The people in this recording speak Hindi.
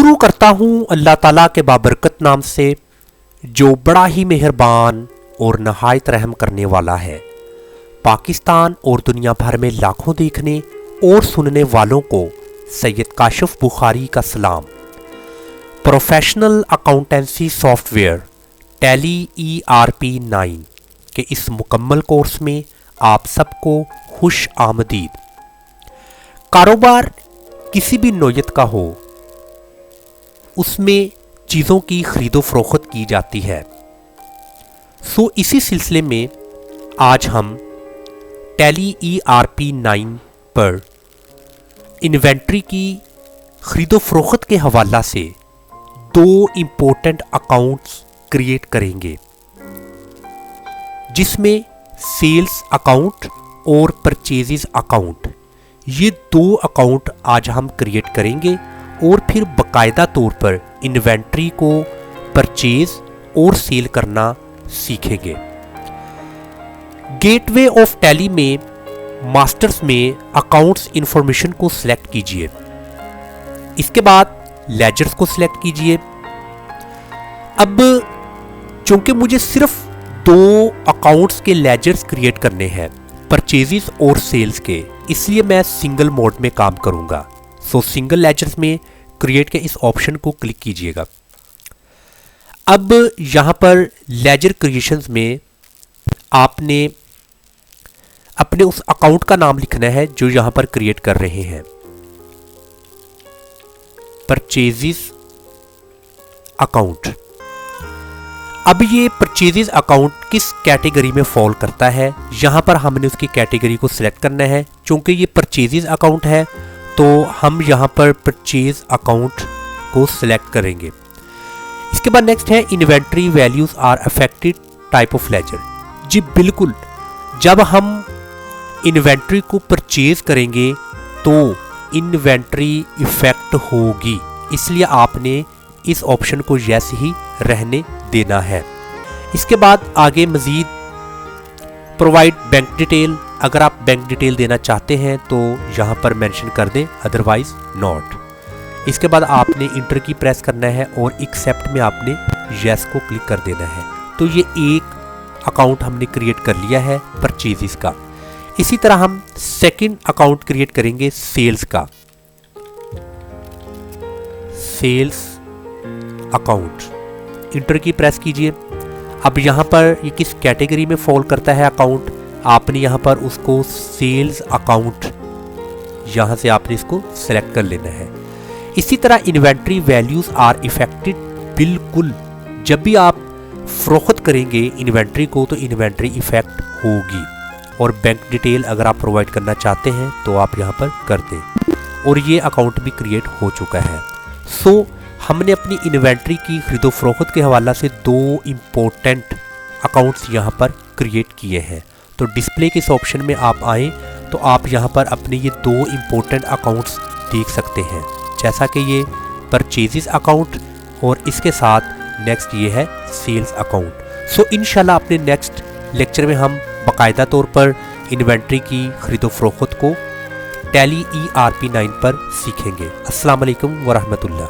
शुरू करता हूँ अल्लाह ताला के बाबरकत नाम से, जो बड़ा ही मेहरबान और नहायत रहम करने वाला है। पाकिस्तान और दुनिया भर में लाखों देखने और सुनने वालों को सैयद काशिफ बुखारी का सलाम। Professional accountancy software tally ERP 9 के इस मुकम्मल कोर्स में आप सबको खुश आमदीद। कारोबार किसी भी नौयत का हो, उसमें चीज़ों की खरीदो फरोख्त की जाती है। सो इसी सिलसिले में आज हम टैली ERP 9 पर इन्वेंट्री की खरीदो फरोख्त के हवाला से 2 इम्पोर्टेंट अकाउंट्स क्रिएट करेंगे, जिसमें सेल्स अकाउंट और परचेजेस अकाउंट, ये 2 अकाउंट आज हम क्रिएट करेंगे और फिर बाकायदा तौर पर इन्वेंट्री को परचेज और सेल करना सीखेंगे। गेटवे ऑफ टैली में मास्टर्स में अकाउंट्स इंफॉर्मेशन को सिलेक्ट कीजिए। इसके बाद लेजर्स को सिलेक्ट कीजिए। अब चूंकि मुझे सिर्फ 2 अकाउंट्स के लेजर्स क्रिएट करने हैं, परचेजेस और सेल्स के, इसलिए मैं सिंगल मोड में काम करूंगा। सो सिंगल लेजर्स में क्रिएट के इस ऑप्शन को क्लिक कीजिएगा। अब यहां पर लेजर क्रिएशंस में आपने अपने उस अकाउंट का नाम लिखना है जो यहां पर क्रिएट कर रहे हैं। Purchases account. अब ये परचेजेस अकाउंट किस कैटेगरी में फॉल करता है, यहां पर हमने उसकी कैटेगरी को सिलेक्ट करना है। चूंकि ये परचेजेस अकाउंट है तो हम यहां पर परचेज अकाउंट को सिलेक्ट करेंगे। इसके बाद नेक्स्ट है inventory values are affected type of ledger. जी बिल्कुल, जब हम इन्वेंट्री को परचेज करेंगे तो इन्वेंट्री इफेक्ट होगी, इसलिए आपने इस ऑप्शन को यस ही रहने देना है। इसके बाद आगे मजीद प्रोवाइड बैंक डिटेल, अगर आप बैंक डिटेल देना चाहते हैं तो यहाँ पर मेंशन कर दें, अदरवाइज नॉट। इसके बाद आपने इंटर की प्रेस करना है और एक्सेप्ट में आपने यस को क्लिक कर देना है। तो ये एक अकाउंट हमने क्रिएट कर लिया है परचेजेस का। इसी तरह हम सेकंड अकाउंट क्रिएट करेंगे सेल्स का। सेल्स अकाउंट, इंटर की प्रेस कीजिए। अब यहाँ पर ये किस कैटेगरी में फॉल करता है अकाउंट, आपने यहाँ पर उसको सेल्स अकाउंट, यहाँ से आपने इसको सेलेक्ट कर लेना है। इसी तरह इन्वेंट्री वैल्यूज आर इफेक्टेड, बिल्कुल जब भी आप फरोख्त करेंगे इन्वेंट्री को तो इन्वेंट्री इफेक्ट होगी। और बैंक डिटेल अगर आप प्रोवाइड करना चाहते हैं तो आप यहाँ पर कर दें। और ये अकाउंट भी क्रिएट हो चुका है। सो हमने अपनी इन्वेंट्री की खरीदो फरोख्त के हवाला से 2 इम्पोर्टेंट अकाउंट्स यहाँ पर क्रिएट किए हैं। तो डिस्प्ले के इस ऑप्शन में आप आएँ तो आप यहाँ पर अपने ये 2 इम्पोर्टेंट अकाउंट्स देख सकते हैं, जैसा कि ये परचेजेस अकाउंट और इसके साथ नेक्स्ट ये है सेल्स अकाउंट। सो इंशाल्लाह अपने नेक्स्ट लेक्चर में हम बाकायदा तौर पर इन्वेंट्री की खरीदो फरोख्त को टैली ERP 9 पर सीखेंगे। अस्सलाम वालेकुम व रहमतुल्लाह।